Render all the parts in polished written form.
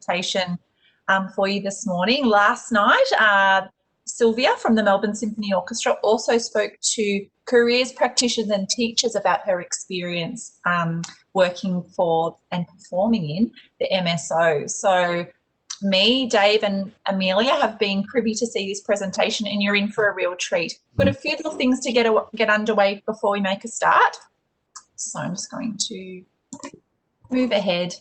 presentation for you this morning. Last night, Sylvia from the Melbourne Symphony Orchestra also spoke to careers practitioners and teachers about her experience working for and performing in the MSO. So me, Dave and Amelia have been privy to see this presentation, and you're in for a real treat. Got a few little things to get underway before we make a start. So I'm just going to move ahead.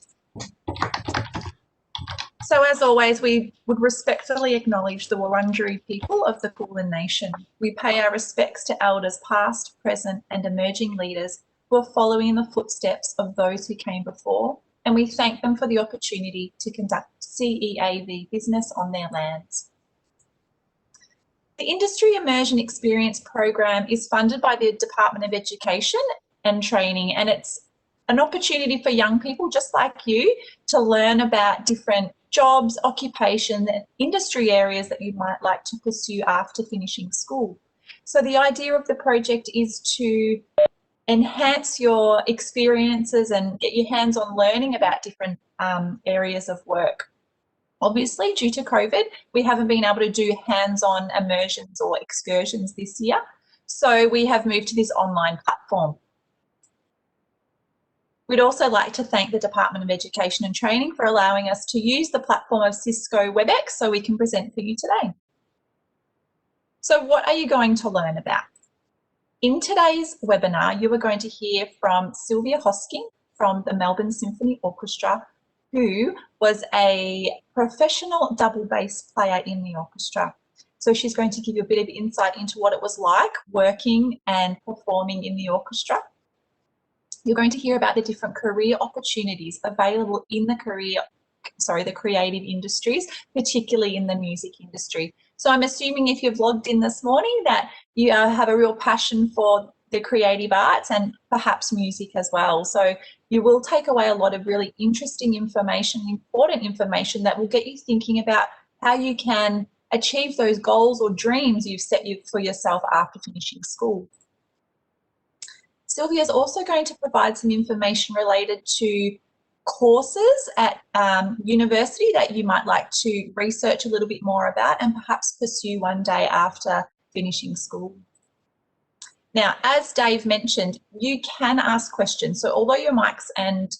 So as always, we would respectfully acknowledge the Wurundjeri people of the Kulin Nation. We pay our respects to elders past, present and emerging leaders who are following in the footsteps of those who came before, and we thank them for the opportunity to conduct CEAV business on their lands. The Industry Immersion Experience Program is funded by the Department of Education and Training, and it's an opportunity for young people just like you to learn about different jobs, occupations and industry areas that you might like to pursue after finishing school. So the idea of the project is to enhance your experiences and get your hands on learning about different areas of work. Obviously, due to COVID, we haven't been able to do hands-on immersions or excursions this year. So we have moved to this online platform. We'd also like to thank the Department of Education and Training for allowing us to use the platform of Cisco WebEx so we can present for you today. So what are you going to learn about? In today's webinar, you are going to hear from Sylvia Hosking from the Melbourne Symphony Orchestra, who was a professional double bass player in the orchestra. So she's going to give you a bit of insight into what it was like working and performing in the orchestra. You're going to hear about the different career opportunities available in the creative industries, particularly in the music industry. So I'm assuming if you've logged in this morning that you have a real passion for the creative arts and perhaps music as well. So you will take away a lot of really interesting information, important information that will get you thinking about how you can achieve those goals or dreams you've set for yourself after finishing school. Sylvia is also going to provide some information related to courses at university that you might like to research a little bit more about and perhaps pursue one day after finishing school. Now, as Dave mentioned, you can ask questions. So although your mics and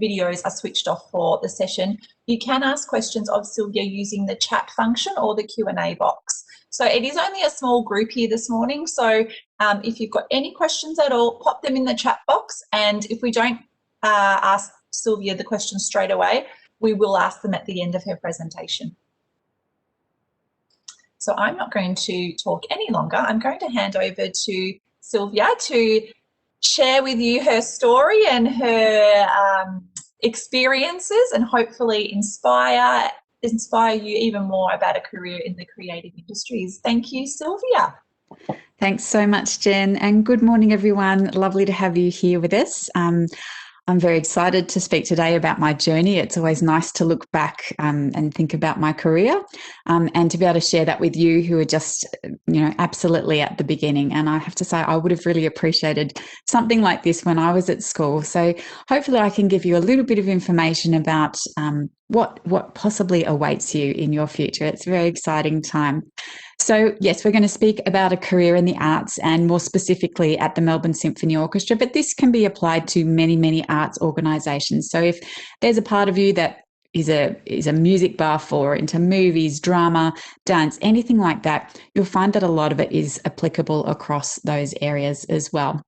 videos are switched off for the session, you can ask questions of Sylvia using the chat function or the Q&A box. So it is only a small group here this morning. So if you've got any questions at all, pop them in the chat box. And if we don't ask Sylvia the questions straight away, we will ask them at the end of her presentation. So I'm not going to talk any longer. I'm going to hand over to Sylvia to share with you her story and her experiences and hopefully inspire you even more about a career in the creative industries. Thank you, Sylvia. Thanks so much, Jen, and good morning, everyone. Lovely to have you here with us. I'm very excited to speak today about my journey. It's always nice to look back and think about my career and to be able to share that with you who are just, absolutely at the beginning. And I have to say, I would have really appreciated something like this when I was at school. So hopefully I can give you a little bit of information about what possibly awaits you in your future. It's a very exciting time. So yes, we're going to speak about a career in the arts and more specifically at the Melbourne Symphony Orchestra, but this can be applied to many, many arts organisations. So if there's a part of you that is a music buff or into movies, drama, dance, anything like that, you'll find that a lot of it is applicable across those areas as well.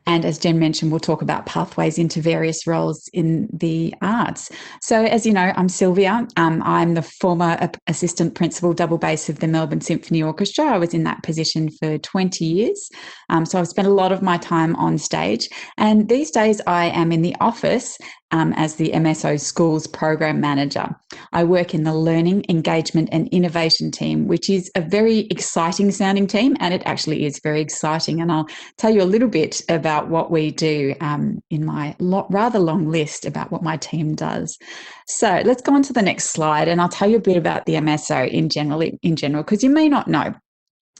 And as Jen mentioned, we'll talk about pathways into various roles in the arts. So as you know, I'm Sylvia. I'm the former assistant principal double bass of the Melbourne Symphony Orchestra. I was in that position for 20 years. So I've spent a lot of my time on stage. And these days I am in the office as the MSO Schools Program Manager. I work in the Learning, Engagement and Innovation team, which is a very exciting sounding team, and it actually is very exciting. And I'll tell you a little bit about what we do in my rather long list about what my team does. So let's go on to the next slide, and I'll tell you a bit about the MSO in general, because you may not know.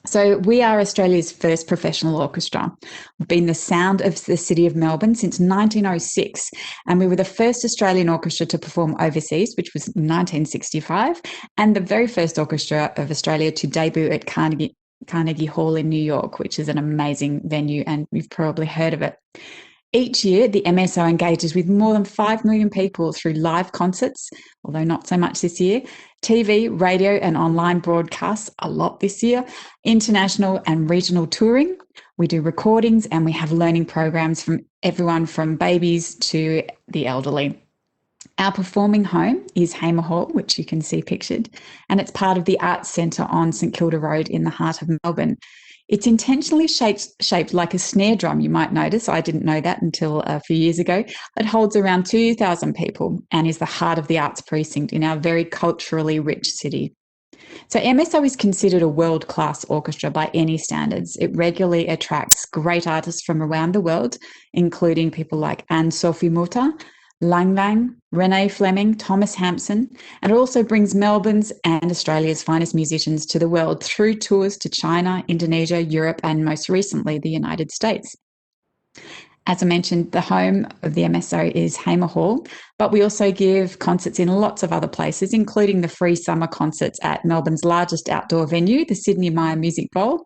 So we are Australia's first professional orchestra. We've been the sound of the city of Melbourne since 1906, and we were the first Australian orchestra to perform overseas, which was 1965, and the very first orchestra of Australia to debut at Carnegie Hall in New York, which is an amazing venue, and you've probably heard of it. Each year, the MSO engages with more than 5 million people through live concerts, although not so much this year, TV, radio, and online broadcasts, a lot this year, international and regional touring. We do recordings and we have learning programs from everyone from babies to the elderly. Our performing home is Hamer Hall, which you can see pictured, and it's part of the Arts Centre on St Kilda Road in the heart of Melbourne. It's intentionally shaped like a snare drum, you might notice. I didn't know that until a few years ago. It holds around 2,000 people and is the heart of the arts precinct in our very culturally rich city. So MSO is considered a world-class orchestra by any standards. It regularly attracts great artists from around the world, including people like Anne-Sophie Mutter, Lang Lang, Renee Fleming, Thomas Hampson, and it also brings Melbourne's and Australia's finest musicians to the world through tours to China, Indonesia, Europe, and most recently, the United States. As I mentioned, the home of the MSO is Hamer Hall, but we also give concerts in lots of other places, including the free summer concerts at Melbourne's largest outdoor venue, the Sydney Myer Music Bowl.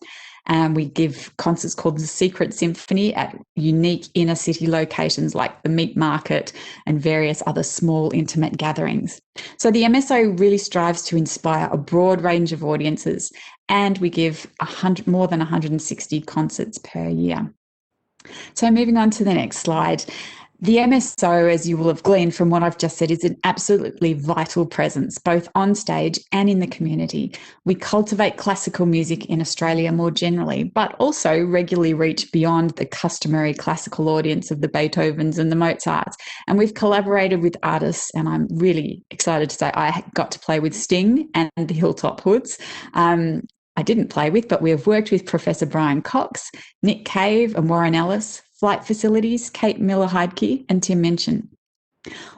We give concerts called the Secret Symphony at unique inner city locations like the Meat Market and various other small intimate gatherings. So the MSO really strives to inspire a broad range of audiences, and we give more than 160 concerts per year. So moving on to the next slide. The MSO, as you will have gleaned from what I've just said, is an absolutely vital presence, both on stage and in the community. We cultivate classical music in Australia more generally, but also regularly reach beyond the customary classical audience of the Beethovens and the Mozarts. And we've collaborated with artists, and I'm really excited to say I got to play with Sting and the Hilltop Hoods. I didn't play with, but we have worked with Professor Brian Cox, Nick Cave and Warren Ellis, Flight Facilities, Kate Miller-Heidke and Tim Minchin.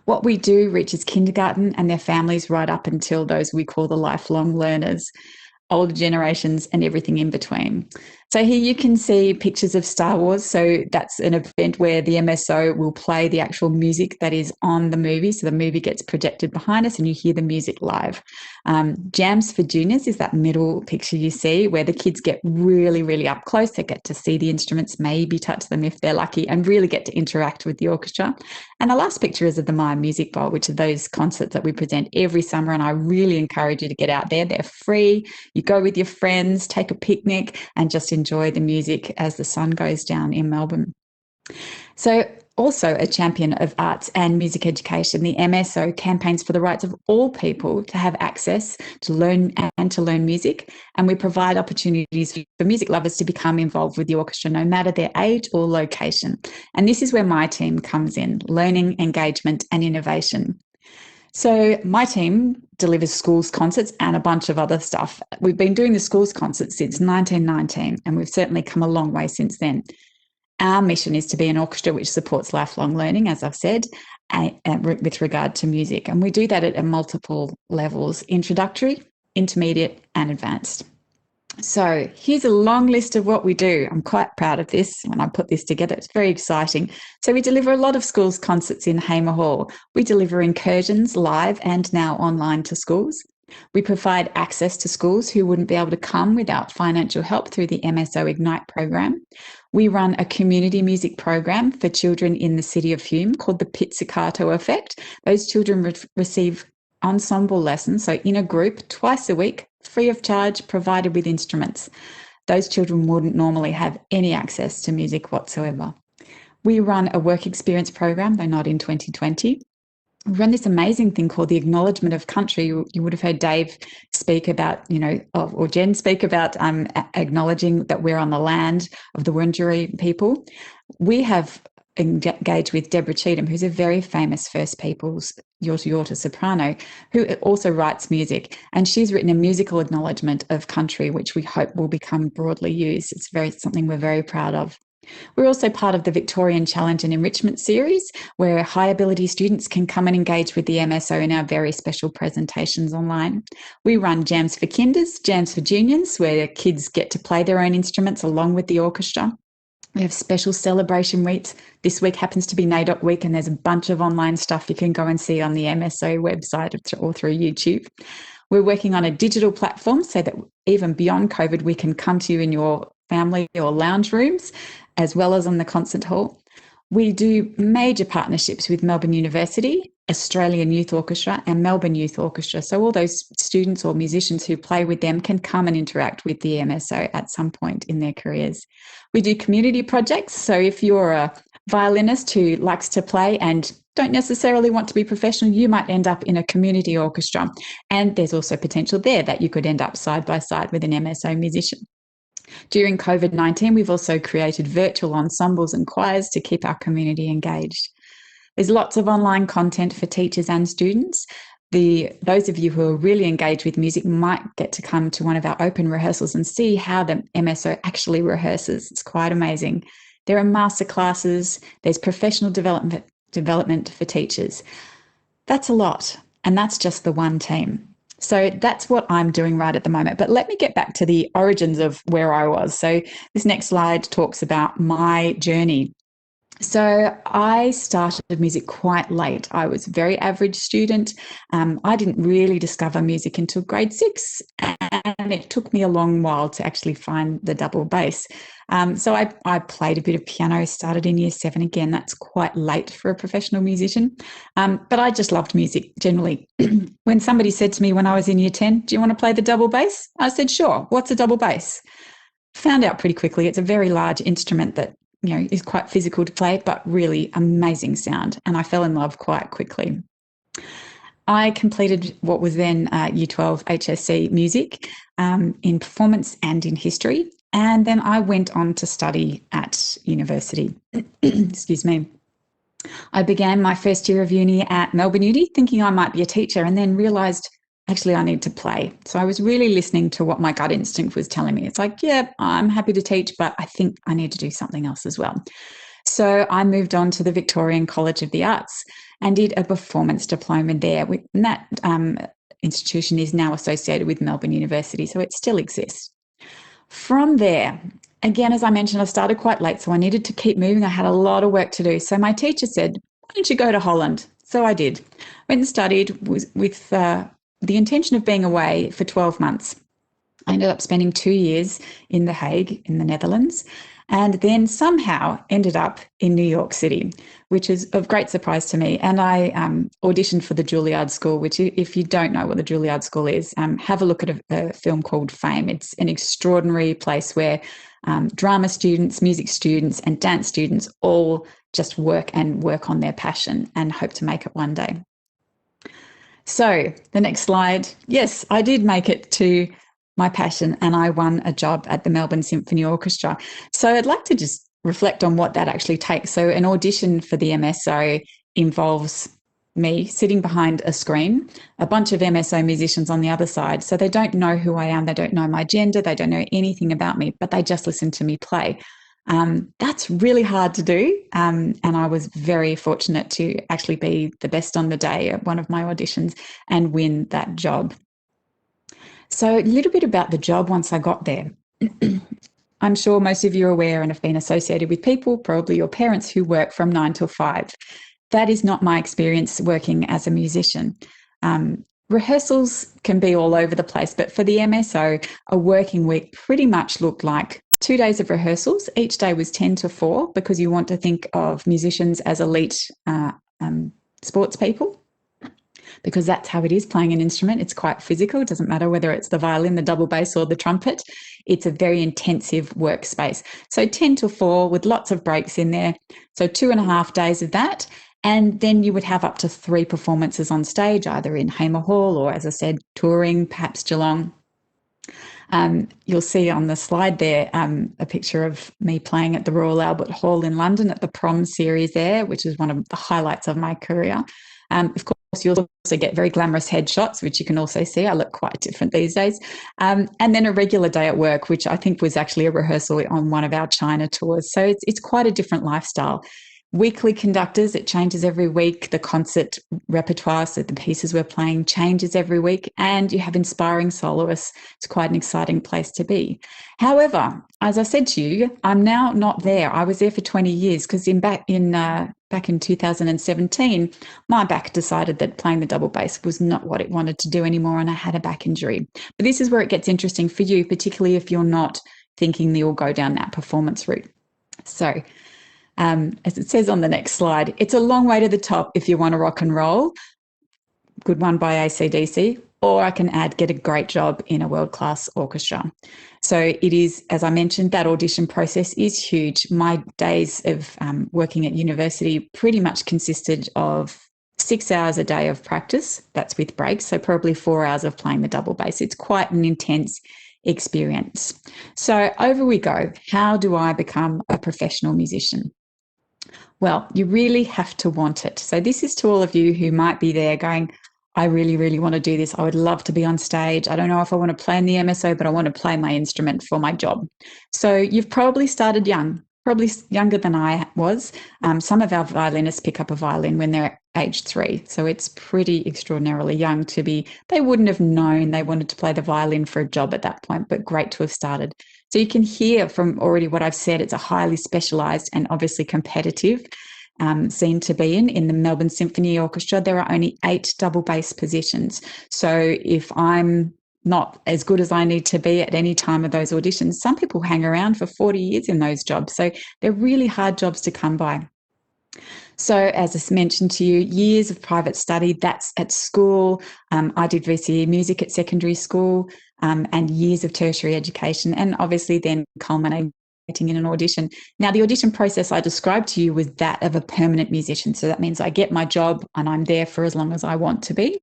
What we do reaches kindergarten and their families right up until those we call the lifelong learners, older generations and everything in between. So here you can see pictures of Star Wars. So that's an event where the MSO will play the actual music that is on the movie. So the movie gets projected behind us and you hear the music live. Jams for Juniors is that middle picture you see where the kids get really, really up close. They get to see the instruments, maybe touch them if they're lucky, and really get to interact with the orchestra. And the last picture is of the Myer Music Bowl, which are those concerts that we present every summer. And I really encourage you to get out there. They're free. You go with your friends, take a picnic and just enjoy the music as the sun goes down in Melbourne. So also a champion of arts and music education, the MSO campaigns for the rights of all people to have access to learn music, and we provide opportunities for music lovers to become involved with the orchestra no matter their age or location. And this is where my team comes in, learning, engagement and innovation. So my team delivers schools concerts and a bunch of other stuff. We've been doing the schools concerts since 1919, and we've certainly come a long way since then. Our mission is to be an orchestra which supports lifelong learning, as I've said, with regard to music. And we do that at multiple levels: introductory, intermediate, and advanced. So here's a long list of what we do. I'm quite proud of this when I put this together. It's very exciting. So we deliver a lot of schools concerts in Hamer Hall. We deliver incursions live and now online to schools. We provide access to schools who wouldn't be able to come without financial help through the MSO Ignite program. We run a community music program for children in the city of Hume called the Pizzicato Effect. Those children receive ensemble lessons, so in a group twice a week, free of charge, provided with instruments. Those children wouldn't normally have any access to music whatsoever. We run a work experience program, though not in 2020. We run this amazing thing called the Acknowledgement of Country. You would have heard Dave speak about, or Jen speak about acknowledging that we're on the land of the Wurundjeri people. We have engaged with Deborah Cheetham, who's a very famous First Peoples Yorta Yorta soprano, who also writes music. And she's written a musical acknowledgement of country, which we hope will become broadly used. It's something we're very proud of. We're also part of the Victorian Challenge and Enrichment Series, where high ability students can come and engage with the MSO in our very special presentations online. We run jams for kinders, jams for juniors, where kids get to play their own instruments along with the orchestra. We have special celebration weeks. This week happens to be NAIDOC week, and there's a bunch of online stuff you can go and see on the MSO website or through YouTube. We're working on a digital platform so that even beyond COVID, we can come to you in your family or lounge rooms, as well as on the concert hall. We do major partnerships with Melbourne University, Australian Youth Orchestra, and Melbourne Youth Orchestra. So all those students or musicians who play with them can come and interact with the MSO at some point in their careers. We do community projects. So if you're a violinist who likes to play and don't necessarily want to be professional, you might end up in a community orchestra. And there's also potential there that you could end up side by side with an MSO musician. During COVID-19, we've also created virtual ensembles and choirs to keep our community engaged. There's lots of online content for teachers and students. Those of you who are really engaged with music might get to come to one of our open rehearsals and see how the MSO actually rehearses. It's quite amazing. There are masterclasses, there's professional development for teachers. That's a lot, and that's just the one team. So that's what I'm doing right at the moment. But let me get back to the origins of where I was. So this next slide talks about my journey. So I started music quite late. I was a very average student. I didn't really discover music until grade 6, and it took me a long while to actually find the double bass. So I played a bit of piano, started in year 7 again. That's quite late for a professional musician. But I just loved music generally. When somebody said to me when I was in year 10, do you want to play the double bass? I said, sure. What's a double bass? Found out pretty quickly it's a very large instrument that is quite physical to play, but really amazing sound. And I fell in love quite quickly. I completed what was then Year 12 HSC music in performance and in history. And then I went on to study at university. Excuse me. I began my first year of uni at Melbourne Uni thinking I might be a teacher, and then realised actually I need to play. So I was really listening to what my gut instinct was telling me. It's like, yeah, I'm happy to teach, but I think I need to do something else as well. So I moved on to the Victorian College of the Arts and did a performance diploma there. And that institution is now associated with Melbourne University, so it still exists. From there, again, as I mentioned, I started quite late, so I needed to keep moving. I had a lot of work to do. So my teacher said, why don't you go to Holland? So I did. Went and studied with the intention of being away for 12 months. I ended up spending 2 years in The Hague in the Netherlands, and then somehow ended up in New York City, which is of great surprise to me. And I auditioned for the Juilliard School, which, if you don't know what the Juilliard School is, have a look at a film called Fame. It's an extraordinary place where drama students, music students, and dance students all just work on their passion and hope to make it one day. So the next slide. Yes, I did make it to my passion, and I won a job at the Melbourne Symphony Orchestra. So I'd like to just reflect on what that actually takes. So an audition for the MSO involves me sitting behind a screen, a bunch of MSO musicians on the other side. So they don't know who I am. They don't know my gender. They don't know anything about me, but they just listen to me play. That's really hard to do. And I was very fortunate to actually be the best on the day at one of my auditions and win that job. So a little bit about the job once I got there. I'm sure most of you are aware and have been associated with people, probably your parents, who work from 9 till 5. That is not my experience working as a musician. Rehearsals can be all over the place, but for the MSO, a working week pretty much looked like 2 days of rehearsals. Each day was 10 to 4 because you want to think of musicians as elite sports people, because that's how it is playing an instrument. It's quite physical. It doesn't matter whether it's the violin, the double bass, or the trumpet. It's a very intensive workspace. So 10 to 4 with lots of breaks in there. So 2.5 days of that. And then you would have up to 3 performances on stage, either in Hamer Hall or, as I said, touring, perhaps Geelong. You'll see on the slide there a picture of me playing at the Royal Albert Hall in London at the Prom series there, which is one of the highlights of my career. Of course, you'll also get very glamorous headshots, which you can also see. I look quite different these days. And then a regular day at work, which I think was actually a rehearsal on one of our China tours. So it's quite a different lifestyle. Weekly conductors, it changes every week. The concert repertoire, so the pieces we're playing, changes every week. And you have inspiring soloists. It's quite an exciting place to be. However, as I said to you, I'm now not there. I was there for 20 years because back in 2017, my back decided that playing the double bass was not what it wanted to do anymore, and I had a back injury. But this is where it gets interesting for you, particularly if you're not thinking that you'll go down that performance route. So, as it says on the next slide, it's a long way to the top if you want to rock and roll. Good one by AC/DC. Or I can add, get a great job in a world-class orchestra. So it is, as I mentioned, that audition process is huge. My days of working at university pretty much consisted of 6 hours a day of practice. That's with breaks. So probably 4 hours of playing the double bass. It's quite an intense experience. So over we go. How do I become a professional musician? Well, you really have to want it. So this is to all of you who might be there going, I really, really want to do this. I would love to be on stage. I don't know if I want to play in the MSO, but I want to play my instrument for my job. So you've probably started young, probably younger than I was. Some of our violinists pick up a violin when they're age 3. So it's pretty extraordinarily young to be, they wouldn't have known they wanted to play the violin for a job at that point, but great to have started. So you can hear from already what I've said, it's a highly specialised and obviously competitive scene to be in the Melbourne Symphony Orchestra. There are only 8 double bass positions. So if I'm not as good as I need to be at any time of those auditions, some people hang around for 40 years in those jobs. So they're really hard jobs to come by. So as I mentioned to you, years of private study, that's at school. I did VCE music at secondary school, and years of tertiary education, and obviously then culminating in an audition. Now, the audition process I described to you was that of a permanent musician. So that means I get my job and I'm there for as long as I want to be.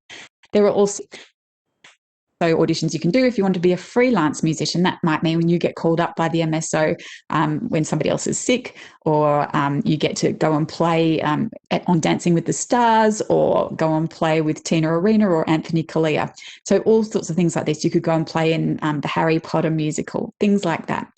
There are also auditions you can do if you want to be a freelance musician. That might mean when you get called up by the MSO when somebody else is sick, or you get to go and play on Dancing with the Stars, or go and play with Tina Arena or Anthony Kalia. So all sorts of things like this. You could go and play in the Harry Potter musical, things like that.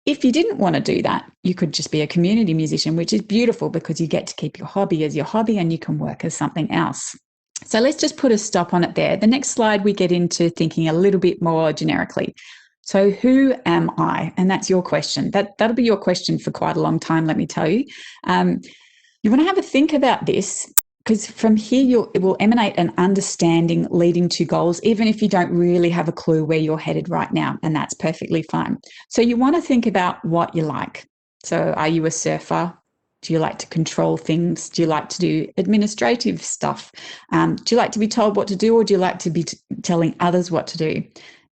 If you didn't want to do that, you could just be a community musician, which is beautiful because you get to keep your hobby as your hobby and you can work as something else. So let's just put a stop on it there. The next slide, we get into thinking a little bit more generically. So who am I? And that's your question. That'll be your question for quite a long time, let me tell you. You want to have a think about this, because from here it will emanate an understanding leading to goals, even if you don't really have a clue where you're headed right now, and that's perfectly fine. So you want to think about what you like. So are you a surfer? Do you like to control things? Do you like to do administrative stuff? Do you like to be told what to do, or do you like to be telling others what to do?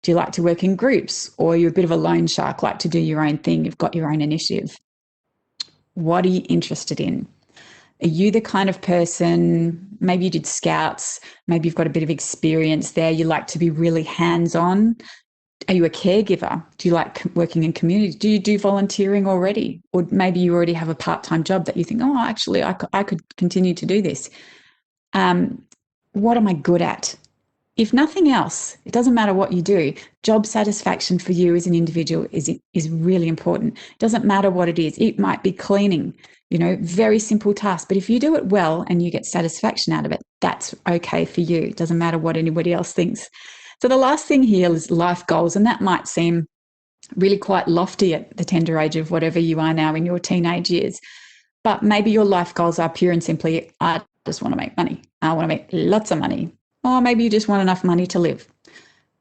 Do you like to work in groups, or are you a bit of a lone shark, like to do your own thing? You've got your own initiative. What are you interested in? Are you the kind of person, maybe you did scouts, maybe you've got a bit of experience there, you like to be really hands-on? Are you a caregiver? Do you like working in community? Do you do volunteering already? Or maybe you already have a part-time job that you think, oh, actually, I could continue to do this. What am I good at? If nothing else, it doesn't matter what you do, job satisfaction for you as an individual is really important. It doesn't matter what it is. It might be cleaning, very simple task. But if you do it well and you get satisfaction out of it, that's okay for you. It doesn't matter what anybody else thinks. So the last thing here is life goals, and that might seem really quite lofty at the tender age of whatever you are now in your teenage years. But maybe your life goals are pure and simply, I just want to make money. I want to make lots of money. Or maybe you just want enough money to live.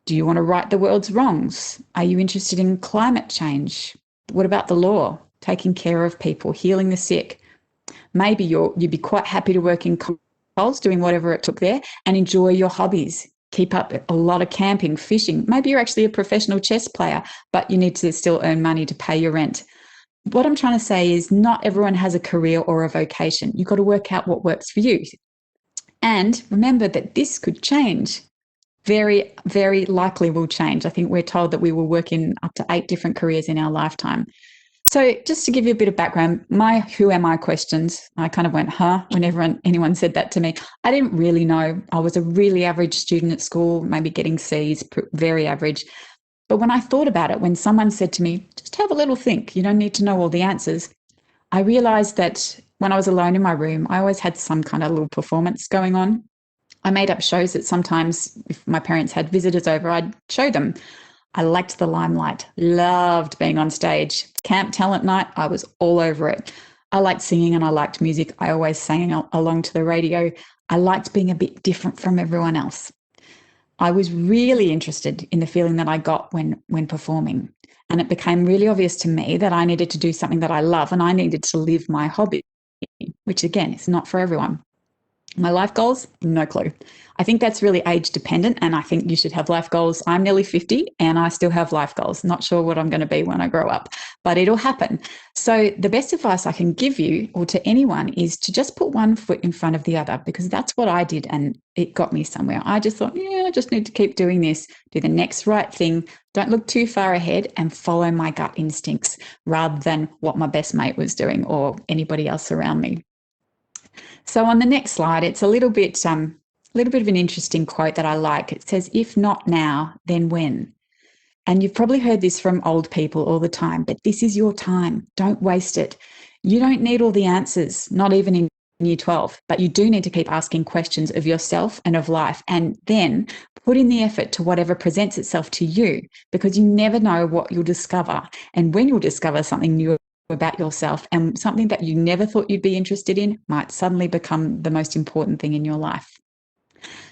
Do you want to right the world's wrongs? Are you interested in climate change? What about the law? Taking care of people, healing the sick. Maybe you'd be quite happy to work in Coles, doing whatever it took there, and enjoy your hobbies. Keep up a lot of camping, fishing. Maybe you're actually a professional chess player, but you need to still earn money to pay your rent. What I'm trying to say is not everyone has a career or a vocation. You've got to work out what works for you. And remember that this could change. Very, very likely will change. I think we're told that we will work in up to 8 different careers in our lifetime. So just to give you a bit of background, my who am I questions, I kind of went, huh, whenever anyone said that to me. I didn't really know. I was a really average student at school, maybe getting C's, very average. But when I thought about it, when someone said to me, just have a little think, you don't need to know all the answers, I realized that when I was alone in my room, I always had some kind of little performance going on. I made up shows that sometimes, if my parents had visitors over, I'd show them. I liked the limelight, loved being on stage. Camp talent night, I was all over it. I liked singing and I liked music. I always sang along to the radio. I liked being a bit different from everyone else. I was really interested in the feeling that I got when performing. And it became really obvious to me that I needed to do something that I love and I needed to live my hobby, which again is not for everyone. My life goals, no clue. I think that's really age dependent, and I think you should have life goals. I'm nearly 50 and I still have life goals. Not sure what I'm going to be when I grow up, but it'll happen. So the best advice I can give you or to anyone is to just put one foot in front of the other, because that's what I did and it got me somewhere. I just thought, yeah, I just need to keep doing this, do the next right thing. Don't look too far ahead and follow my gut instincts rather than what my best mate was doing or anybody else around me. So on the next slide, it's a little bit of an interesting quote that I like. It says, if not now, then when? And you've probably heard this from old people all the time, but this is your time. Don't waste it. You don't need all the answers, not even in year 12, but you do need to keep asking questions of yourself and of life, and then put in the effort to whatever presents itself to you, because you never know what you'll discover. And when you'll discover something new about yourself, and something that you never thought you'd be interested in might suddenly become the most important thing in your life.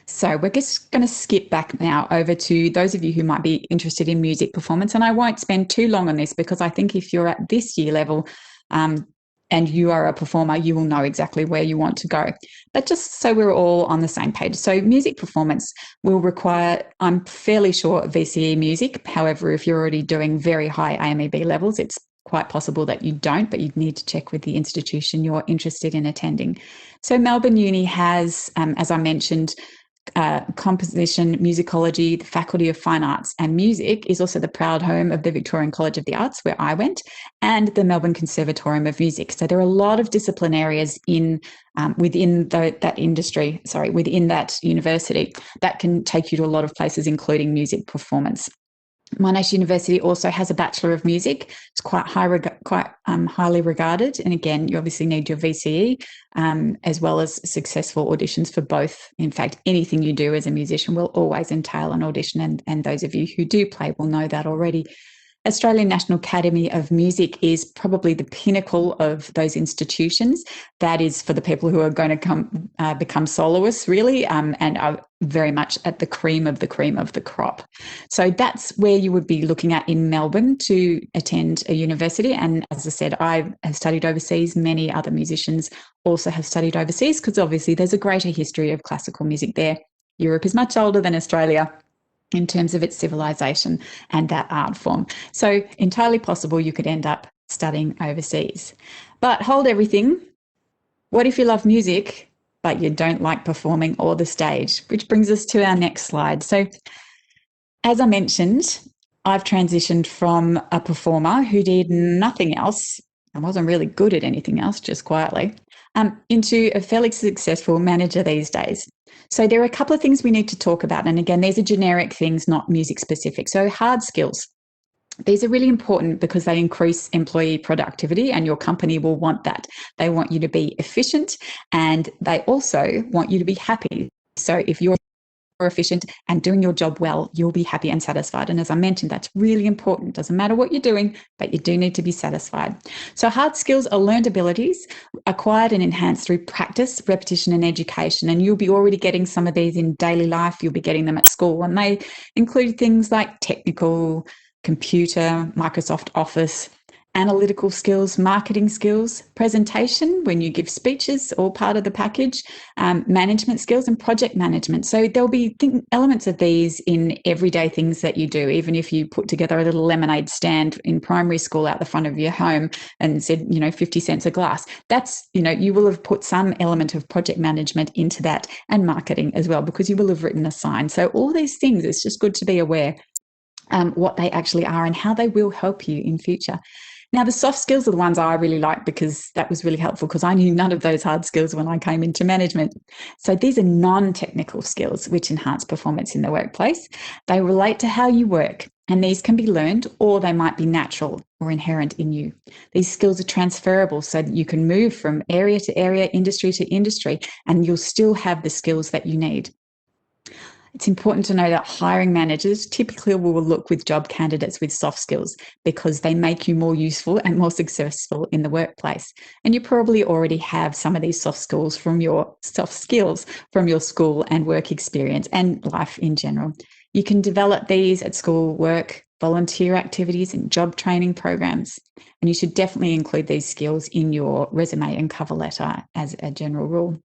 So we're just going to skip back now over to those of you who might be interested in music performance. And I won't spend too long on this, because I think if you're at this year level and you are a performer, you will know exactly where you want to go. But just so we're all on the same page. So music performance will require, I'm fairly sure, VCE music. However, if you're already doing very high AMEB levels, it's quite possible that you don't, but you'd need to check with the institution you're interested in attending. So Melbourne Uni has, as I mentioned, composition, musicology, the Faculty of Fine Arts and Music is also the proud home of the Victorian College of the Arts, where I went, and the Melbourne Conservatorium of Music. So there are a lot of discipline areas within that university that can take you to a lot of places, including music performance. Monash University also has a Bachelor of Music. It's quite highly regarded. And again, you obviously need your VCE as well as successful auditions for both. In fact, anything you do as a musician will always entail an audition. And those of you who do play will know that already. Australian National Academy of Music is probably the pinnacle of those institutions. That is for the people who are going to become soloists, really, and are very much at the cream of the crop. So that's where you would be looking at in Melbourne to attend a university. And as I said, I have studied overseas. Many other musicians also have studied overseas, because obviously there's a greater history of classical music there. Europe is much older than Australia in terms of its civilization and that art form. So entirely possible you could end up studying overseas. But hold everything. What if you love music, but you don't like performing or the stage? Which brings us to our next slide. So as I mentioned, I've transitioned from a performer who did nothing else and wasn't really good at anything else, just quietly, into a fairly successful manager these days. So there are a couple of things we need to talk about. And again, these are generic things, not music specific. So hard skills. These are really important because they increase employee productivity, and your company will want that. They want you to be efficient, and they also want you to be happy. So if you're efficient and doing your job well, you'll be happy and satisfied. And as I mentioned, that's really important. Doesn't matter what you're doing, but you do need to be satisfied. So hard skills are learned abilities acquired and enhanced through practice, repetition, and education. And you'll be already getting some of these in daily life. You'll be getting them at school, and they include things like technical, computer, Microsoft Office, analytical skills, marketing skills, presentation when you give speeches, all part of the package, management skills, and project management. So there'll be elements of these in everyday things that you do. Even if you put together a little lemonade stand in primary school out the front of your home and said, 50 cents a glass, that's, you will have put some element of project management into that, and marketing as well, because you will have written a sign. So all these things, it's just good to be aware what they actually are and how they will help you in future. Now, the soft skills are the ones I really like because that was really helpful because I knew none of those hard skills when I came into management. So these are non-technical skills which enhance performance in the workplace. They relate to how you work, and these can be learned or they might be natural or inherent in you. These skills are transferable so that you can move from area to area, industry to industry, and you'll still have the skills that you need. It's important to know that hiring managers typically will look with job candidates with soft skills because they make you more useful and more successful in the workplace. And you probably already have some of these soft skills from your school and work experience and life in general. You can develop these at school, work, volunteer activities and job training programs. And you should definitely include these skills in your resume and cover letter as a general rule.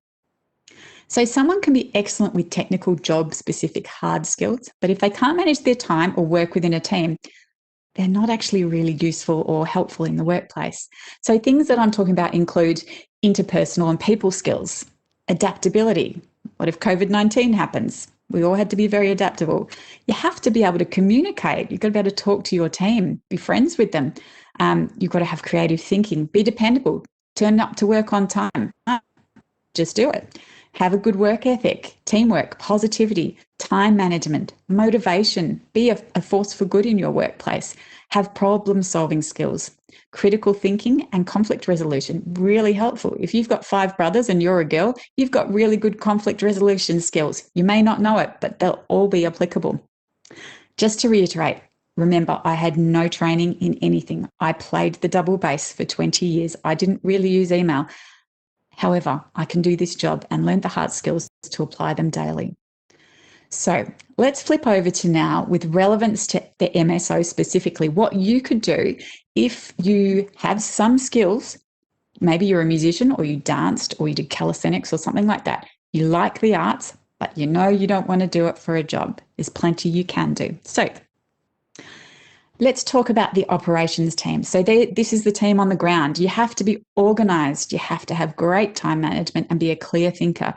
So someone can be excellent with technical job-specific hard skills, but if they can't manage their time or work within a team, they're not actually really useful or helpful in the workplace. So things that I'm talking about include interpersonal and people skills, adaptability. What if COVID-19 happens? We all had to be very adaptable. You have to be able to communicate. You've got to be able to talk to your team, be friends with them. You've got to have creative thinking, be dependable, turn up to work on time. Just do it. Have a good work ethic, teamwork, positivity, time management, motivation, be a force for good in your workplace, have problem-solving skills, critical thinking and conflict resolution, really helpful. If you've got 5 brothers and you're a girl, you've got really good conflict resolution skills. You may not know it, but they'll all be applicable. Just to reiterate, remember, I had no training in anything. I played the double bass for 20 years. I didn't really use email. However, I can do this job and learn the hard skills to apply them daily. So let's flip over to now with relevance to the MSO specifically, what you could do if you have some skills. Maybe you're a musician or you danced or you did calisthenics or something like that. You like the arts, but you know you don't want to do it for a job. There's plenty you can do. So let's talk about the operations team. So this is the team on the ground. You have to be organised. You have to have great time management and be a clear thinker.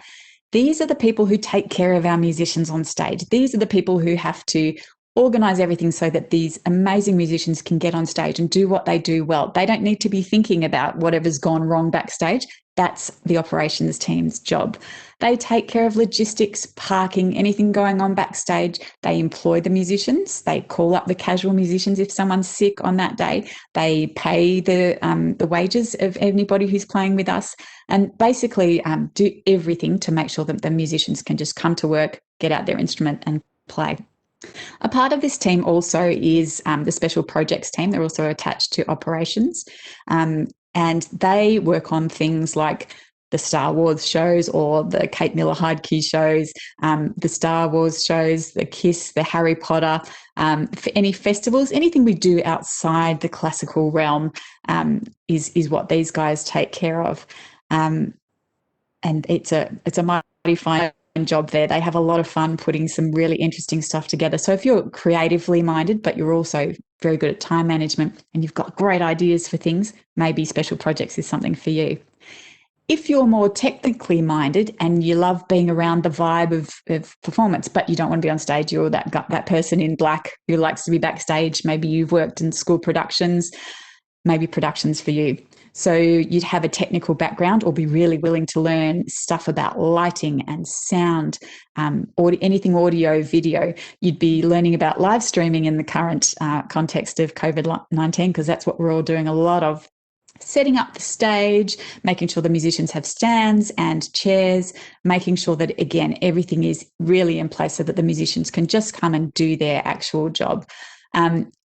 These are the people who take care of our musicians on stage. These are the people who have to organise everything so that these amazing musicians can get on stage and do what they do well. They don't need to be thinking about whatever's gone wrong backstage. That's the operations team's job. They take care of logistics, parking, anything going on backstage. They employ the musicians. They call up the casual musicians if someone's sick on that day. They pay the wages of anybody who's playing with us, and basically do everything to make sure that the musicians can just come to work, get out their instrument and play. A part of this team also is the special projects team. They're also attached to operations, and they work on things like the Star Wars shows or the Kate Miller-Heidke shows, the Star Wars shows, the KISS, the Harry Potter, for any festivals, anything we do outside the classical realm is what these guys take care of. And it's a mighty fine job there. They have a lot of fun putting some really interesting stuff together. So if you're creatively minded, but you're also very good at time management and you've got great ideas for things, maybe special projects is something for you. If you're more technically minded and you love being around the vibe of performance, but you don't want to be on stage, you're that person in black who likes to be backstage. Maybe you've worked in school productions, maybe productions for you. So you'd have a technical background or be really willing to learn stuff about lighting and sound, or anything audio, video. You'd be learning about live streaming in the current context of COVID-19, because that's what we're all doing a lot of. Setting up the stage, making sure the musicians have stands and chairs, making sure that, again, everything is really in place so that the musicians can just come and do their actual job.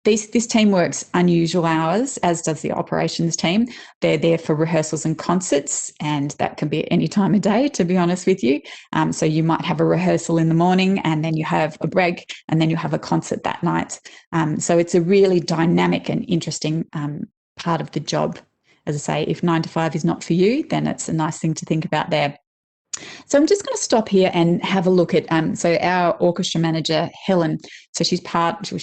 This team works unusual hours, as does the operations team. They're there for rehearsals and concerts, and that can be at any time of day, to be honest with you. So you might have a rehearsal in the morning and then you have a break and then you have a concert that night. So it's a really dynamic and interesting part of the job. As I say, if 9 to 5 is not for you, then it's a nice thing to think about there. So I'm just going to stop here and have a look at, so our orchestra manager, Helen, so she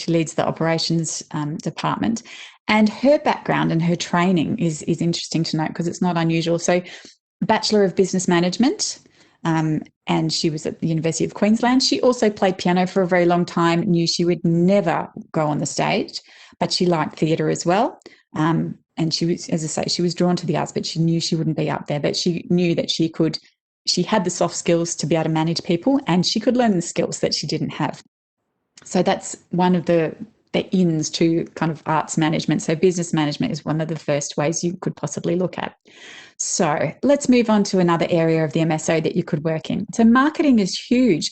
leads the operations department, and her background and her training is interesting to note because it's not unusual. So Bachelor of Business Management, and she was at the University of Queensland. She also played piano for a very long time, knew she would never go on the stage, but she liked theatre as well. and she was, as I say, she was drawn to the arts, but she knew she wouldn't be up there. But she knew that she had the soft skills to be able to manage people, and she could learn the skills that she didn't have. So that's one of the ins to kind of arts management. So business management is one of the first ways you could possibly look at. So let's move on to another area of the MSO that you could work in. So marketing is huge.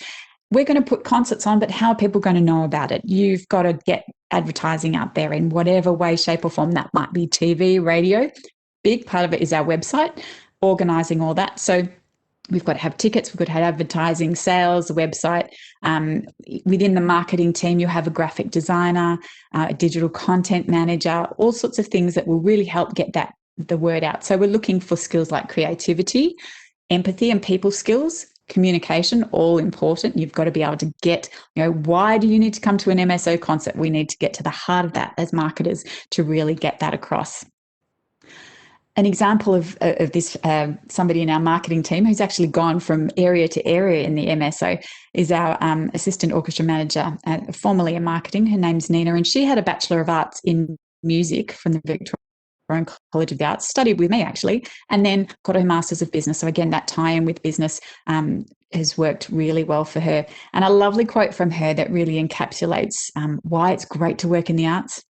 We're going to put concerts on, but how are people going to know about it? You've got to get advertising out there in whatever way, shape, or form. That might be TV, radio. Big part of it is our website, organising all that. So we've got to have tickets, we've got to have advertising, sales, a website. Within the marketing team, you have a graphic designer, a digital content manager, all sorts of things that will really help get the word out. So we're looking for skills like creativity, empathy, and people skills. Communication, all important. You've got to be able to get, why do you need to come to an MSO concert? We need to get to the heart of that as marketers to really get that across. An example of this, somebody in our marketing team who's actually gone from area to area in the MSO is our assistant orchestra manager, formerly in marketing. Her name's Nina, and she had a Bachelor of Arts in Music from the Victorian College of the Arts, studied with me actually, and then got her Masters of Business. So again, that tie-in with business has worked really well for her. And a lovely quote from her that really encapsulates why it's great to work in the arts.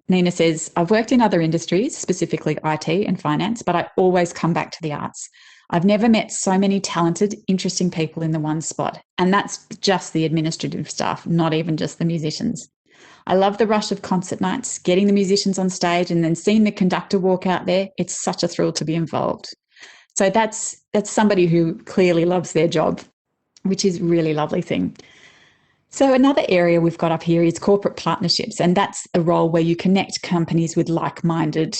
Nina says, "I've worked in other industries, specifically IT and finance, but I always come back to the arts. I've never met so many talented, interesting people in the one spot. And that's just the administrative staff, not even just the musicians. I love the rush of concert nights, getting the musicians on stage and then seeing the conductor walk out there. It's such a thrill to be involved." So that's somebody who clearly loves their job, which is a really lovely thing. So another area we've got up here is corporate partnerships, and that's a role where you connect companies with like-minded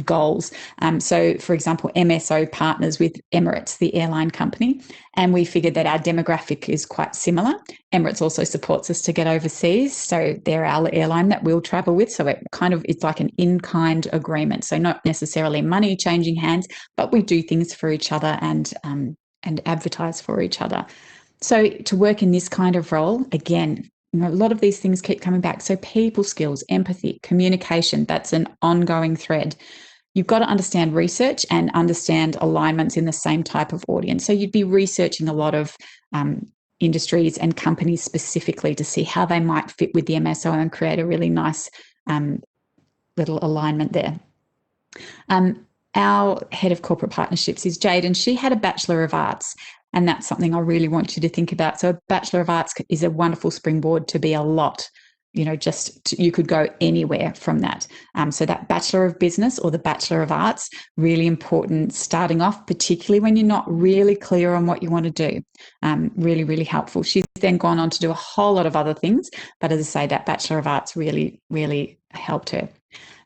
goals. So, for example, MSO partners with Emirates, the airline company, and we figured that our demographic is quite similar. Emirates also supports us to get overseas, so they're our airline that we'll travel with. So it's like an in-kind agreement. So not necessarily money changing hands, but we do things for each other and advertise for each other. So to work in this kind of role, again, a lot of these things keep coming back. So people skills, empathy, communication, that's an ongoing thread. You've got to understand research and understand alignments in the same type of audience. So you'd be researching a lot of industries and companies specifically to see how they might fit with the MSO and create a really nice little alignment there. Our head of corporate partnerships is Jade, and she had a Bachelor of Arts. And that's something I really want you to think about. So a Bachelor of Arts is a wonderful springboard to be a lot, you could go anywhere from that. So that Bachelor of Business or the Bachelor of Arts, really important starting off, particularly when you're not really clear on what you want to do. Really, really helpful. She's then gone on to do a whole lot of other things. But as I say, that Bachelor of Arts really, really helped her.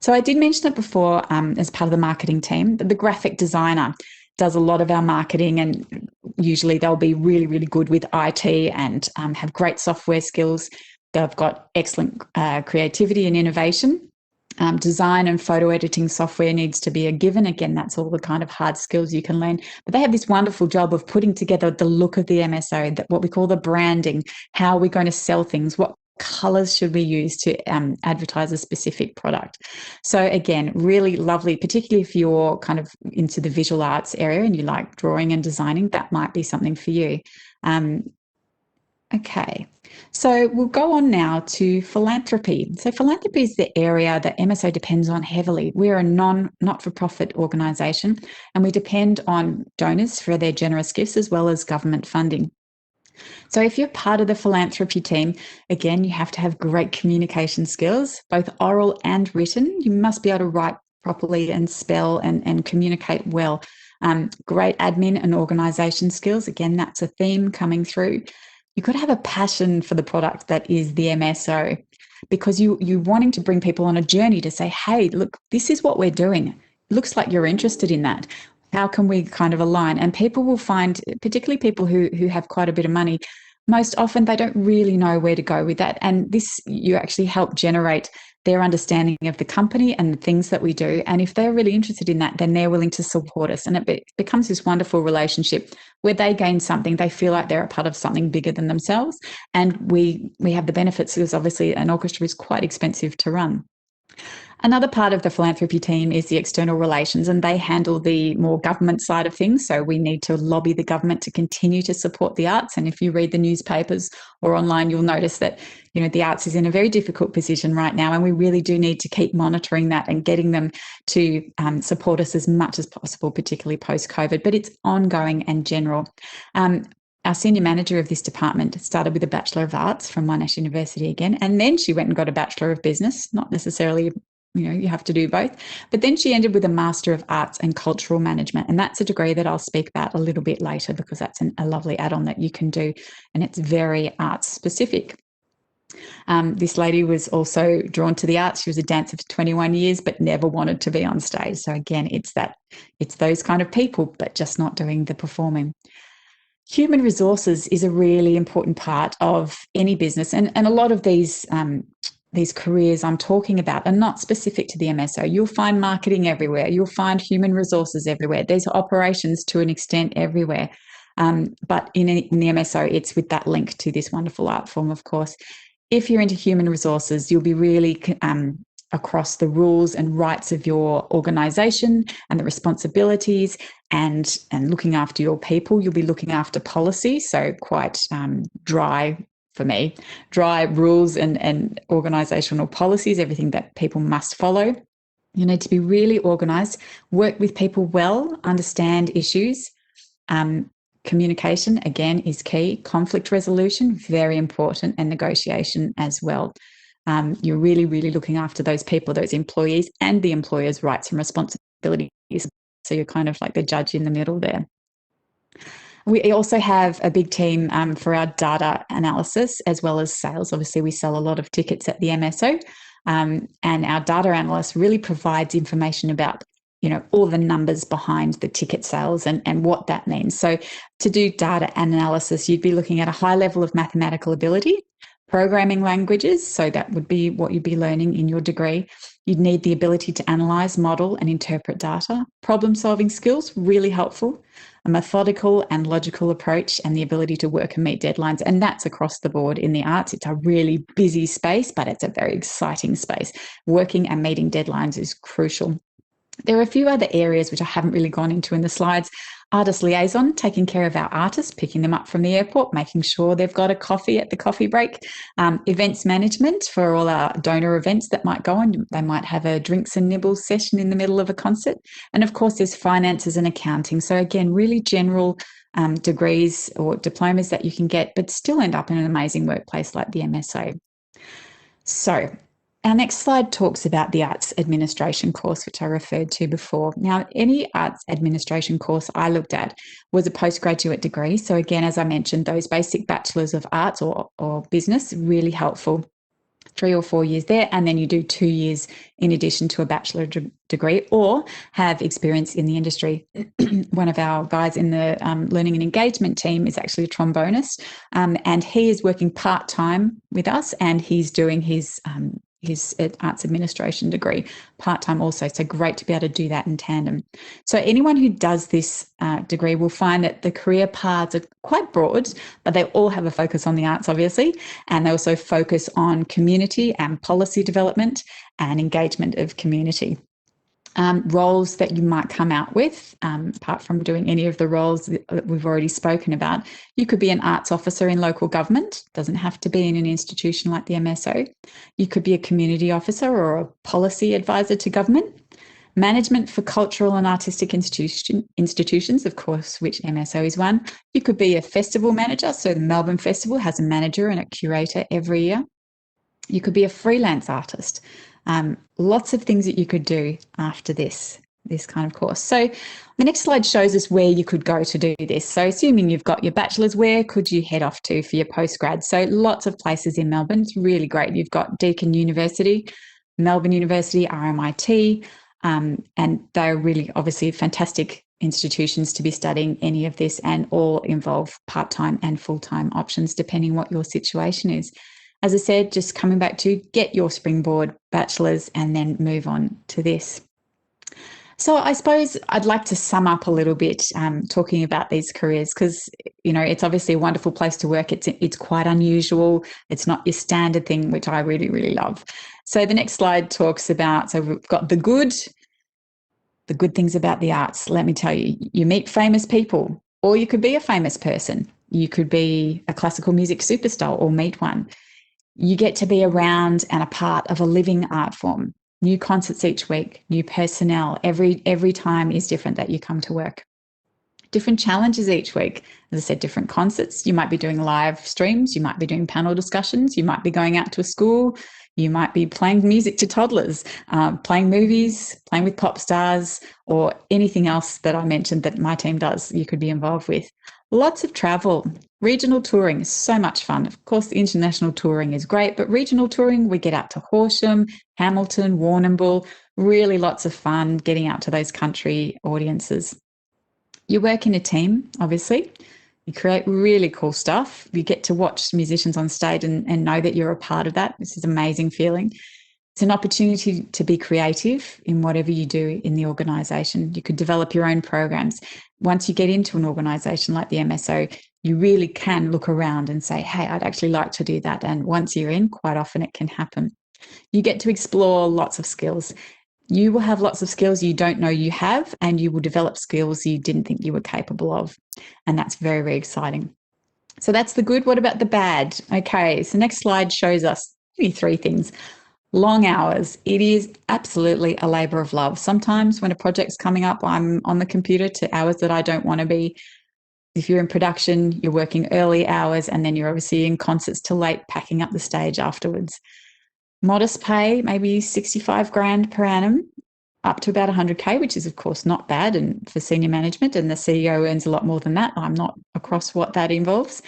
So I did mention it before as part of the marketing team, but the graphic designer does a lot of our marketing, and usually they'll be really, really good with IT and have great software skills. They've got excellent creativity and innovation. Design and photo editing software needs to be a given. Again, that's all the kind of hard skills you can learn. But they have this wonderful job of putting together the look of the MSO, what we call the branding. How are we going to sell things? What colors should we use to advertise a specific product? So again, really lovely, particularly if you're kind of into the visual arts area and you like drawing and designing, that might be something for you. Okay, so we'll go on now to philanthropy. So philanthropy is the area that MSO depends on heavily. We're a not-for-profit organisation, and we depend on donors for their generous gifts as well as government funding. So if you're part of the philanthropy team, again, you have to have great communication skills, both oral and written. You must be able to write properly and spell and communicate well. Great admin and organisation skills. Again, that's a theme coming through. You've got to have a passion for the product that is the MSO, because you're wanting to bring people on a journey to say, hey, look, this is what we're doing. It looks like you're interested in that. How can we kind of align? And people will find, particularly people who have quite a bit of money, most often they don't really know where to go with that. And this, you actually help generate their understanding of the company and the things that we do. And if they're really interested in that, then they're willing to support us. And it becomes this wonderful relationship where they gain something. They feel like they're a part of something bigger than themselves. And we have the benefits, because obviously an orchestra is quite expensive to run. Another part of the philanthropy team is the external relations, and they handle the more government side of things. So we need to lobby the government to continue to support the arts. And if you read the newspapers or online, you'll notice that, you know, the arts is in a very difficult position right now, and we really do need to keep monitoring that and getting them to support us as much as possible, particularly post-COVID. But it's ongoing and general. Our senior manager of this department started with a Bachelor of Arts from Monash University again, and then she went and got a Bachelor of Business, not necessarily, you know, you have to do both. But then she ended with a Master of Arts and Cultural Management. And that's a degree that I'll speak about a little bit later, because that's a lovely add-on that you can do. And it's very arts specific. This lady was also drawn to the arts. She was a dancer for 21 years, but never wanted to be on stage. So again, it's those kind of people, but just not doing the performing. Human resources is a really important part of any business. And a lot of these careers I'm talking about are not specific to the MSO. You'll find marketing everywhere. You'll find human resources everywhere. There's operations to an extent everywhere. But in the MSO, it's with that link to this wonderful art form, of course. If you're into human resources, you'll be really across the rules and rights of your organisation and the responsibilities and looking after your people. You'll be looking after policy, so quite dry for me, dry rules and organisational policies, everything that people must follow. You need to be really organised, work with people well, understand issues. Communication, again, is key. Conflict resolution, very important, and negotiation as well. You're really, really looking after those people, those employees, and the employer's rights and responsibilities. So you're kind of like the judge in the middle there. We also have a big team for our data analysis as well as sales. Obviously, we sell a lot of tickets at the MSO, and our data analyst really provides information about, you know, all the numbers behind the ticket sales and what that means. So to do data analysis, you'd be looking at a high level of mathematical ability, programming languages, so that would be what you'd be learning in your degree. You'd need the ability to analyse, model and interpret data. Problem-solving skills, really helpful. A methodical and logical approach and the ability to work and meet deadlines. And that's across the board in the arts. It's a really busy space, but it's a very exciting space. Working and meeting deadlines is crucial. There are a few other areas which I haven't really gone into in the slides. Artist liaison, taking care of our artists, picking them up from the airport, making sure they've got a coffee at the coffee break. Events management for all our donor events that might go on. They might have a drinks and nibbles session in the middle of a concert. And of course, there's finances and accounting. So again, really general degrees or diplomas that you can get, but still end up in an amazing workplace like the MSO. So our next slide talks about the arts administration course, which I referred to before. Now, any arts administration course I looked at was a postgraduate degree. So again, as I mentioned, those basic bachelors of arts or business, really helpful. 3 or 4 years there, and then you do 2 years in addition to a bachelor degree or have experience in the industry. One of our guys in the learning and engagement team is actually a trombonist, and he is working part-time with us, and he's doing his arts administration degree part-time also. So great to be able to do that in tandem. So anyone who does this degree will find that the career paths are quite broad, but they all have a focus on the arts, obviously, and they also focus on community and policy development and engagement of community. Roles that you might come out with, apart from doing any of the roles that we've already spoken about. You could be an arts officer in local government, doesn't have to be in an institution like the MSO. You could be a community officer or a policy advisor to government. Management for cultural and artistic institutions, of course, which MSO is one. You could be a festival manager, so the Melbourne Festival has a manager and a curator every year. You could be a freelance artist. Lots of things that you could do after this kind of course. So the next slide shows us where you could go to do this. So assuming you've got your bachelor's, where could you head off to for your postgrad? So lots of places in Melbourne. It's really great. You've got Deakin University, Melbourne University, RMIT, and they're really obviously fantastic institutions to be studying any of this, and all involve part-time and full-time options depending what your situation is. As I said, just coming back to get your springboard bachelor's and then move on to this. So I suppose I'd like to sum up a little bit talking about these careers because, it's obviously a wonderful place to work. It's quite unusual. It's not your standard thing, which I really, really love. So the next slide talks about, so we've got the good things about the arts. Let me tell you, you meet famous people, or you could be a famous person. You could be a classical music superstar or meet one. You get to be around and a part of a living art form. New concerts each week, new personnel. Every time is different that you come to work. Different challenges each week. As I said, different concerts. You might be doing live streams. You might be doing panel discussions. You might be going out to a school. You might be playing music to toddlers, playing movies, playing with pop stars, or anything else that I mentioned that my team does, you could be involved with. Lots of travel. Regional touring is so much fun. Of course, the international touring is great, but regional touring, we get out to Horsham, Hamilton, Warrnambool, really lots of fun getting out to those country audiences. You work in a team, obviously. You create really cool stuff. You get to watch musicians on stage and know that you're a part of that. This is an amazing feeling. It's an opportunity to be creative in whatever you do in the organisation. You could develop your own programs. Once you get into an organisation like the MSO, you really can look around and say, hey, I'd actually like to do that. And once you're in, quite often it can happen. You get to explore lots of skills. You will have lots of skills you don't know you have, and you will develop skills you didn't think you were capable of. And that's very, very exciting. So that's the good. What about the bad? Okay, so next slide shows us maybe three things. Long hours. It is absolutely a labour of love. Sometimes when a project's coming up, I'm on the computer to hours that I don't want to be. If you're in production, you're working early hours and then you're obviously in concerts till late, packing up the stage afterwards. Modest pay, maybe 65 grand per annum, up to about 100K, which is of course not bad, and for senior management, and the CEO earns a lot more than that. I'm not across what that involves.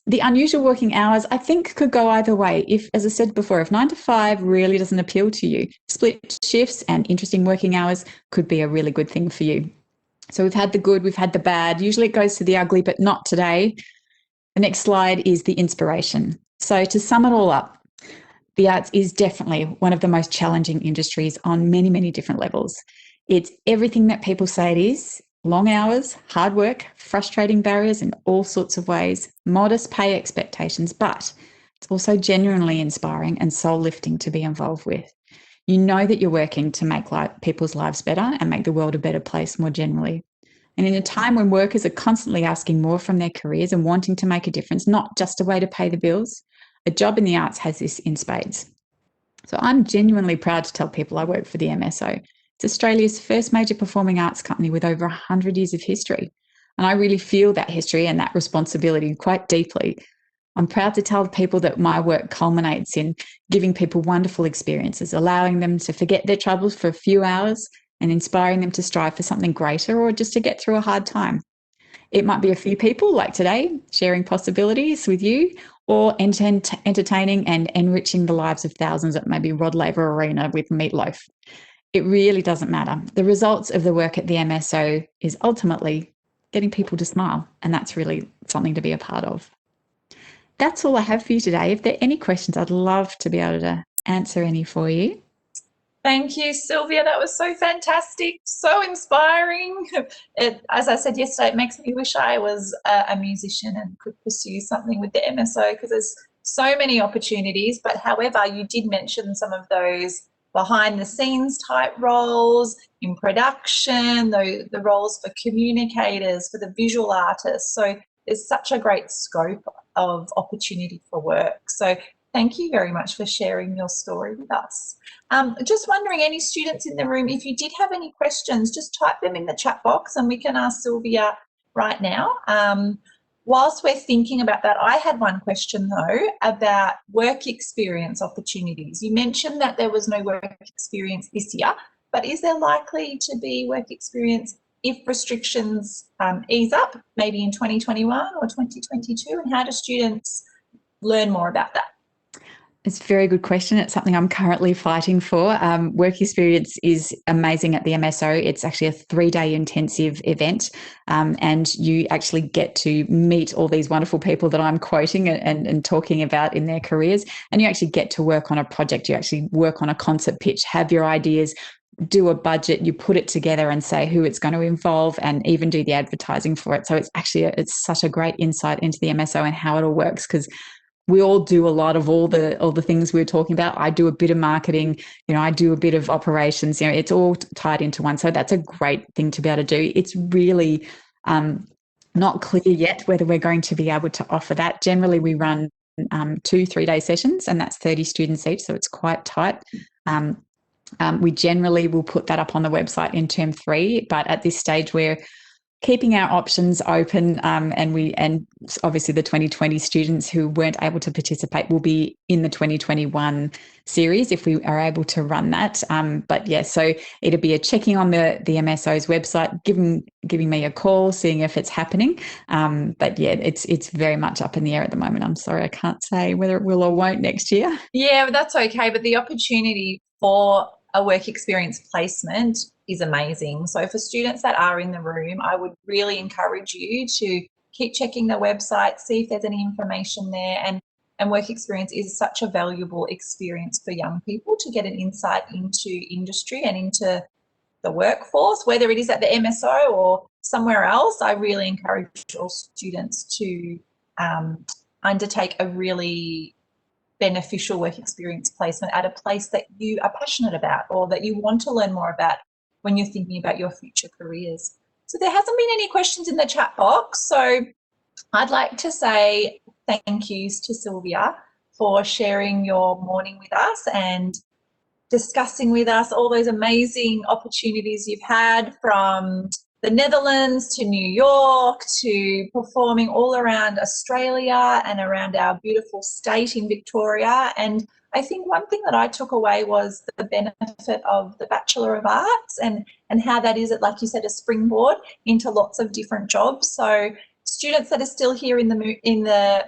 The unusual working hours, I think, could go either way. If, as I said before, if 9 to 5 really doesn't appeal to you, split shifts and interesting working hours could be a really good thing for you. So we've had the good, we've had the bad. Usually it goes to the ugly, but not today. The next slide is the inspiration. So to sum it all up, the arts is definitely one of the most challenging industries on many, many different levels. It's everything that people say it is: long hours, hard work, frustrating barriers in all sorts of ways, modest pay expectations, but it's also genuinely inspiring and soul-lifting to be involved with. You know that you're working to make people's lives better and make the world a better place more generally. And in a time when workers are constantly asking more from their careers and wanting to make a difference, not just a way to pay the bills, a job in the arts has this in spades. So I'm genuinely proud to tell people I work for the MSO. It's Australia's first major performing arts company with over 100 years of history. And I really feel that history and that responsibility quite deeply. I'm proud to tell people that my work culminates in giving people wonderful experiences, allowing them to forget their troubles for a few hours and inspiring them to strive for something greater or just to get through a hard time. It might be a few people like today, sharing possibilities with you, or entertaining and enriching the lives of thousands at maybe Rod Laver Arena with Meatloaf. It really doesn't matter. The results of the work at the MSO is ultimately getting people to smile, and that's really something to be a part of. That's all I have for you today. If there are any questions, I'd love to be able to answer any for you. Thank you, Sylvia. That was so fantastic, so inspiring. As I said yesterday, it makes me wish I was a musician and could pursue something with the MSO, because there's so many opportunities. But however, you did mention some of those behind the scenes type roles in production, the roles for communicators, for the visual artists. So there's such a great scope of opportunity for work. So thank you very much for sharing your story with us. Just wondering, any students in the room, if you did have any questions, just type them in the chat box and we can ask Sylvia right now. Whilst we're thinking about that, I had one question though about work experience opportunities. You mentioned that there was no work experience this year, but is there likely to be work experience if restrictions ease up, maybe in 2021 or 2022? And how do students learn more about that? It's a very good question. It's something I'm currently fighting for. Work experience is amazing at the MSO. It's actually a 3-day intensive event, and you actually get to meet all these wonderful people that I'm quoting and talking about in their careers, and you actually get to work on a project. You actually work on a concert pitch, have your ideas, do a budget, you put it together and say who it's going to involve, and even do the advertising for it. So it's actually it's such a great insight into the MSO and how it all works, because we all do a lot of all the things we were talking about. I do a bit of marketing, I do a bit of operations, it's all tied into one. So that's a great thing to be able to do. It's really not clear yet whether we're going to be able to offer that. Generally, we run 2 3-day sessions, and that's 30 students each, so it's quite tight. We generally will put that up on the website in term 3, but at this stage we're keeping our options open, and obviously the 2020 students who weren't able to participate will be in the 2021 series if we are able to run that. But yeah, so it'll be a checking on the MSO's website, giving me a call, seeing if it's happening. But yeah, it's very much up in the air at the moment. I'm sorry, I can't say whether it will or won't next year. Yeah, but that's okay. But the opportunity for a work experience placement is amazing. So for students that are in the room, I would really encourage you to keep checking the website, see if there's any information there. And work experience is such a valuable experience for young people to get an insight into industry and into the workforce, whether it is at the MSO or somewhere else. I really encourage all students to undertake a really beneficial work experience placement at a place that you are passionate about or that you want to learn more about when you're thinking about your future careers. So there hasn't been any questions in the chat box, so I'd like to say thank yous to Sylvia for sharing your morning with us and discussing with us all those amazing opportunities you've had, from the Netherlands to New York to performing all around Australia and around our beautiful state in Victoria. And I think one thing that I took away was the benefit of the Bachelor of Arts and how that is, like you said, a springboard into lots of different jobs. So students that are still here in the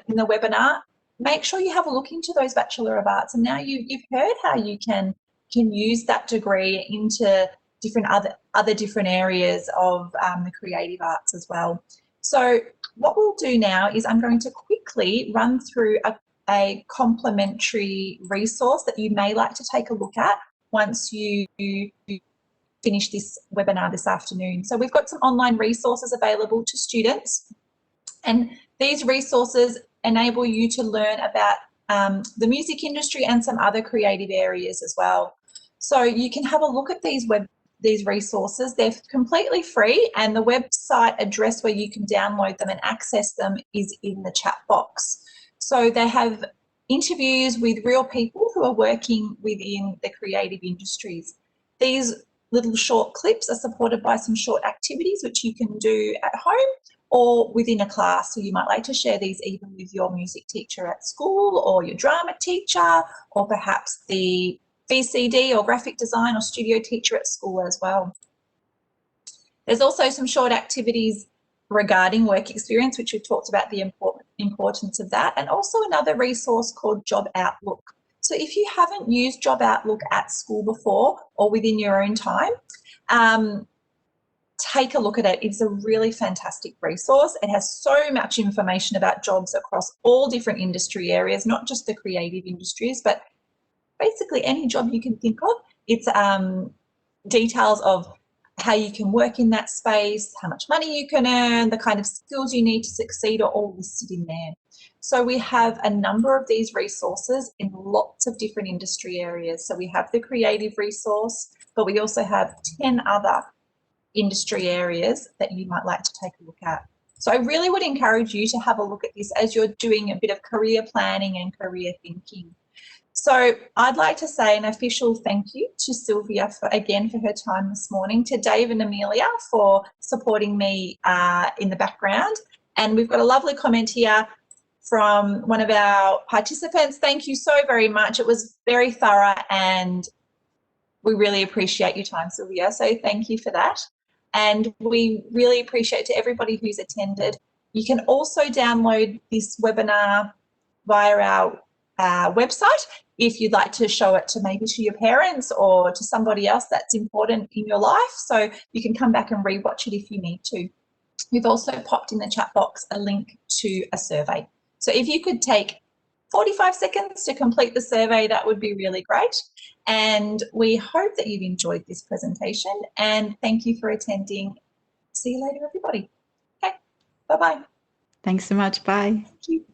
webinar, make sure you have a look into those Bachelor of Arts. And now you've heard how you can use that degree into different other different areas of the creative arts as well. So what we'll do now is I'm going to quickly run through a complimentary resource that you may like to take a look at once you finish this webinar this afternoon. So we've got some online resources available to students, and these resources enable you to learn about the music industry and some other creative areas as well. So you can have a look at these resources. They're completely free, and the website address where you can download them and access them is in the chat box. So they have interviews with real people who are working within the creative industries. These little short clips are supported by some short activities which you can do at home or within a class. So you might like to share these even with your music teacher at school, or your drama teacher, or perhaps the VCD or graphic design or studio teacher at school as well. There's also some short activities regarding work experience, which we've talked about the importance of that, and also another resource called Job Outlook. So if you haven't used Job Outlook at school before or within your own time, take a look at it. It's a really fantastic resource. It has so much information about jobs across all different industry areas, not just the creative industries, but basically any job you can think of. It's details of how you can work in that space, how much money you can earn, the kind of skills you need to succeed are all listed in there. So we have a number of these resources in lots of different industry areas. So we have the creative resource, but we also have 10 other industry areas that you might like to take a look at. So I really would encourage you to have a look at this as you're doing a bit of career planning and career thinking. So I'd like to say an official thank you to Sylvia again for her time this morning, to Dave and Amelia for supporting me in the background. And we've got a lovely comment here from one of our participants. Thank you so very much. It was very thorough and we really appreciate your time, Sylvia. So thank you for that. And we really appreciate to everybody who's attended. You can also download this webinar via our website if you'd like to show it to maybe to your parents or to somebody else that's important in your life. So you can come back and rewatch it if you need to. We've also popped in the chat box a link to a survey. So if you could take 45 seconds to complete the survey, that would be really great. And we hope that you've enjoyed this presentation, and thank you for attending. See you later, everybody. Okay, bye-bye. Thanks so much. Bye. Thank you.